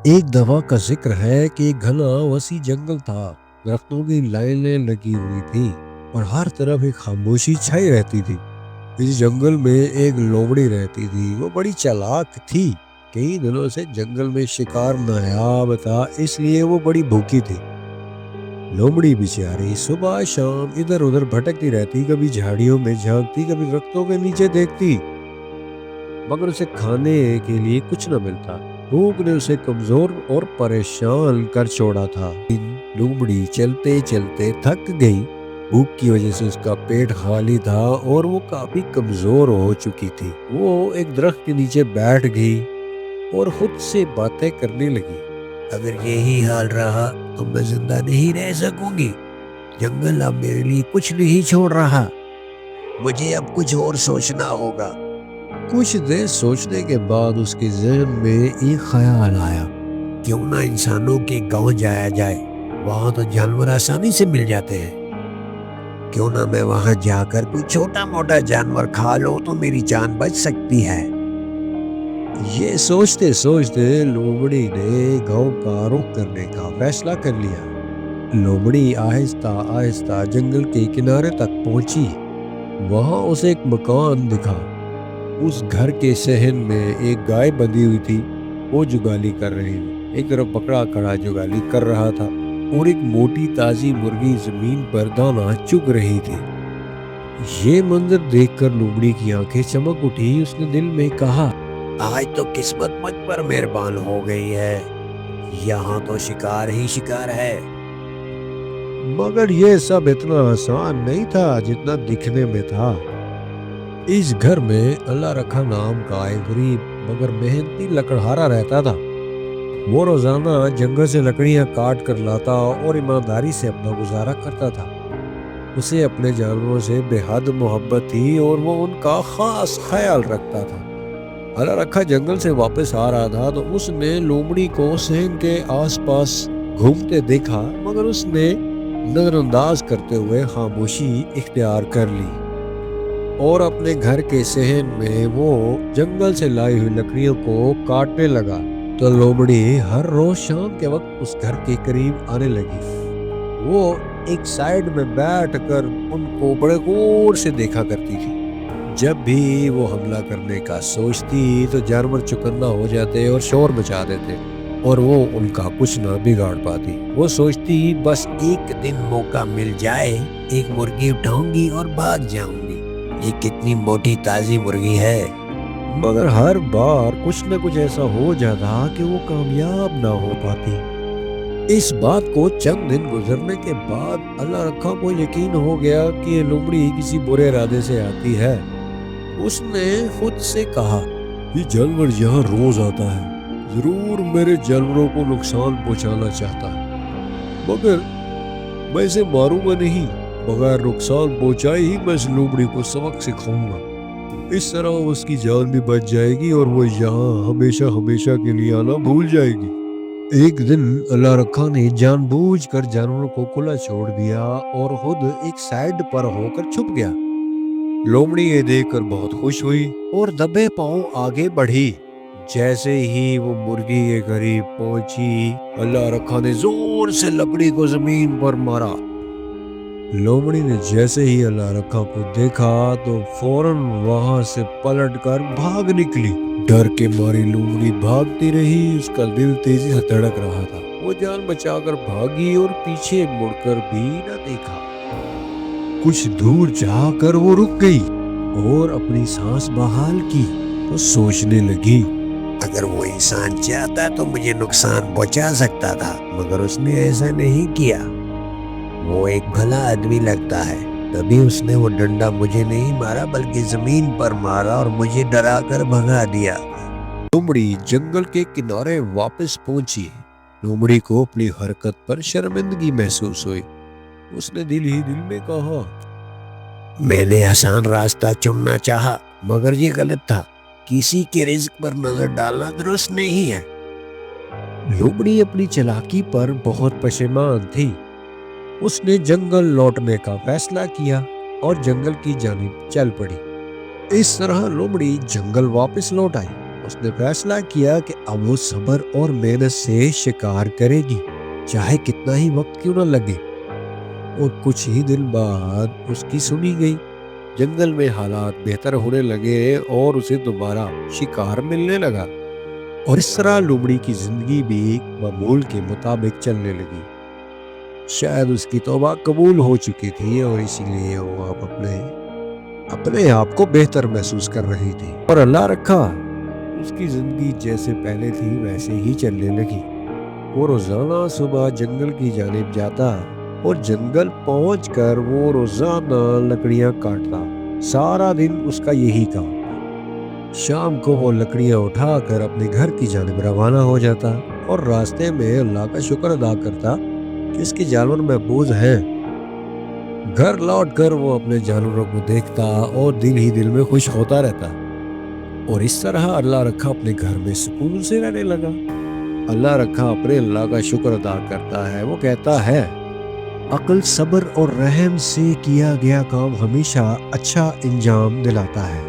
ایک دفعہ کا ذکر ہے کہ ایک گھنا وسیع جنگل تھا۔ درختوں کی لائنیں لگی ہوئی تھی اور ہر طرف ایک خاموشی چھائی رہتی تھی۔ اس جنگل میں ایک لومڑی رہتی تھی۔ وہ بڑی چالاک تھی۔ کئی دنوں سے جنگل میں شکار نایاب تھا، اس لیے وہ بڑی بھوکی تھی۔ لومڑی بیچاری صبح شام ادھر ادھر بھٹکتی رہتی، کبھی جھاڑیوں میں جھانکتی، کبھی درختوں کے نیچے دیکھتی، مگر اسے کھانے کے لیے کچھ نہ ملتا۔ بھوک نے اسے کمزور اور پریشان کر چھوڑا تھا۔ لومڑی چلتے چلتے تھک گئی۔ بھوک کی وجہ سے اس کا پیٹ خالی تھا اور وہ کافی کمزور ہو چکی تھی۔ وہ ایک درخت کے نیچے بیٹھ گئی اور خود سے باتیں کرنے لگی۔ اگر یہی حال رہا تو میں زندہ نہیں رہ سکوں گی۔ جنگل اب میرے لیے کچھ نہیں چھوڑ رہا۔ مجھے اب کچھ اور سوچنا ہوگا۔ کچھ دیر سوچنے کے بعد اس کے ذہن میں ایک خیال آیا، کیوں نہ انسانوں کے گاؤں جایا جائے، وہاں تو جانور آسانی سے مل جاتے ہیں۔ کیوں نہ میں وہاں جا کر کوئی چھوٹا موٹا جانور کھا لوں تو میری جان بچ سکتی ہے۔ یہ سوچتے سوچتے لومڑی نے گاؤں کا رخ کرنے کا فیصلہ کر لیا۔ لومڑی آہستہ آہستہ جنگل کے کنارے تک پہنچی۔ وہاں اسے ایک مکان دکھا۔ اس گھر کے صحن میں ایک گائے بندھی ہوئی تھی، وہ جگالی کر رہی تھی۔ ایک طرف بکرا کھڑا جگالی کر رہا تھا اور ایک موٹی تازی مرغی زمین پر دانہ چگ رہی تھی۔ یہ منظر دیکھ کر لومڑی کی آنکھیں چمک اٹھی۔ اس نے دل میں کہا، آج تو قسمت مجھ پر مہربان ہو گئی ہے، یہاں تو شکار ہی شکار ہے۔ مگر یہ سب اتنا آسان نہیں تھا جتنا دکھنے میں تھا۔ اس گھر میں اللہ رکھا نام کا ایک غریب مگر محنتی لکڑہارا رہتا تھا۔ وہ روزانہ جنگل سے لکڑیاں کاٹ کر لاتا اور ایمانداری سے اپنا گزارا کرتا تھا۔ اسے اپنے جانوروں سے بے حد محبت تھی اور وہ ان کا خاص خیال رکھتا تھا۔ اللہ رکھا جنگل سے واپس آ رہا تھا تو اس نے لومڑی کو صحن کے آس پاس گھومتے دیکھا، مگر اس نے نظر انداز کرتے ہوئے خاموشی اختیار کر لی اور اپنے گھر کے صحن میں وہ جنگل سے لائی ہوئی لکڑیوں کو کاٹنے لگا۔ تو لومڑی ہر روز شام کے وقت اس گھر کے قریب آنے لگی۔ وہ ایک سائیڈ میں بیٹھ کر ان کو بڑے غور سے دیکھا کرتی تھی۔ جب بھی وہ حملہ کرنے کا سوچتی تو جانور چکنا ہو جاتے اور شور مچا دیتے اور وہ ان کا کچھ نہ بگاڑ پاتی۔ وہ سوچتی بس ایک دن موقع مل جائے، ایک مرغی اٹھاؤں گی اور بھاگ جاؤں گی۔ یہ کتنی موٹی تازی مرغی ہے۔ مگر ہر بار کچھ نہ کچھ ایسا ہو جاتا کہ وہ کامیاب نہ ہو پاتی۔ اس بات کو چند دن گزرنے کے بعد اللہ رکھا کو یقین ہو گیا کہ یہ لومڑی کسی برے ارادے سے آتی ہے۔ اس نے خود سے کہا، یہ جانور یہاں روز آتا ہے، ضرور میرے جانوروں کو نقصان پہنچانا چاہتا ہے، مگر میں اسے ماروں گا نہیں۔ بغیر نقصان پہنچائے ہی میں اس لومڑی کو سبق سکھاؤں گا۔ اس طرح اس کی جان بھی بچ جائے گی اور وہ یہاں ہمیشہ ہمیشہ کے لیے آنا بھول جائے گی۔ ایک دن اللہ رکھا نے جان بوجھ کر جانوروں کو کھلا چھوڑ دیا اور خود ایک سائیڈ پر ہو کر چھپ گیا۔ لومڑی یہ دیکھ کر بہت خوش ہوئی اور دبے پاؤں آگے بڑھی۔ جیسے ہی وہ مرغی کے قریب پہنچی، اللہ رکھا نے زور سے لکڑی کو زمین پر مارا۔ لومڑی نے جیسے ہی اللہ رکھا کو دیکھا تو فوراً وہاں سے پلٹ کر بھاگ نکلی۔ ڈر کے ماری لومڑی بھاگتی رہی، اس کا دل تیزی سے دھڑک رہا تھا۔ وہ جان بچا کر بھاگی اور پیچھے مڑ کر بھی نہ دیکھا۔ کچھ دور جا کر وہ رک گئی اور اپنی سانس بحال کی تو سوچنے لگی، اگر وہ انسان چاہتا تو مجھے نقصان پہنچا سکتا تھا، مگر اس نے ایسا نہیں کیا۔ وہ ایک بھلا آدمی لگتا ہے، تبھی اس نے وہ ڈنڈا مجھے نہیں مارا بلکہ زمین پر مارا اور مجھے ڈرا کر بھگا دیا۔ لومڑی جنگل کے کنارے واپس پہنچی۔ لومڑی کو اپنی حرکت پر شرمندگی محسوس ہوئی۔ اس نے دل ہی دل میں کہا، میں نے آسان راستہ چننا چاہا مگر یہ غلط تھا۔ کسی کے رزق پر نظر ڈالنا درست نہیں ہے۔ لومڑی اپنی چالاکی پر بہت پشیمان تھی۔ اس نے جنگل لوٹنے کا فیصلہ کیا اور جنگل کی جانب چل پڑی۔ اس طرح لومڑی جنگل واپس لوٹ آئی اس نے فیصلہ کیا کہ اب وہ صبر اور محنت سے شکار کرے گی، چاہے کتنا ہی وقت کیوں نہ لگے۔ اور کچھ ہی دن بعد اس کی سنی گئی۔ جنگل میں حالات بہتر ہونے لگے اور اسے دوبارہ شکار ملنے لگا، اور اس طرح لومڑی کی زندگی بھی معمول کے مطابق چلنے لگی۔ شاید اس کی توبہ قبول ہو چکی تھی اور اسی لیے وہ اب اپنے آپ کو بہتر محسوس کر رہی تھی، اور اللہ رکھا اس کی زندگی جیسے پہلے تھی ویسے ہی چلنے لگی۔ وہ روزانہ صبح جنگل کی جانب جاتا اور جنگل پہنچ کر وہ روزانہ لکڑیاں کاٹتا۔ سارا دن اس کا یہی کام تھا۔ شام کو وہ لکڑیاں اٹھا کر اپنے گھر کی جانب روانہ ہو جاتا اور راستے میں اللہ کا شکر ادا کرتا کہ اس کے جانور محفوظ ہیں۔ گھر لوٹ کر وہ اپنے جانوروں کو دیکھتا اور دل ہی دل میں خوش ہوتا رہتا، اور اس طرح اللہ رکھا اپنے گھر میں سکون سے رہنے لگا۔ اللہ رکھا اپنے اللہ کا شکر ادا کرتا ہے۔ وہ کہتا ہے، عقل، صبر اور رحم سے کیا گیا کام ہمیشہ اچھا انجام دلاتا ہے۔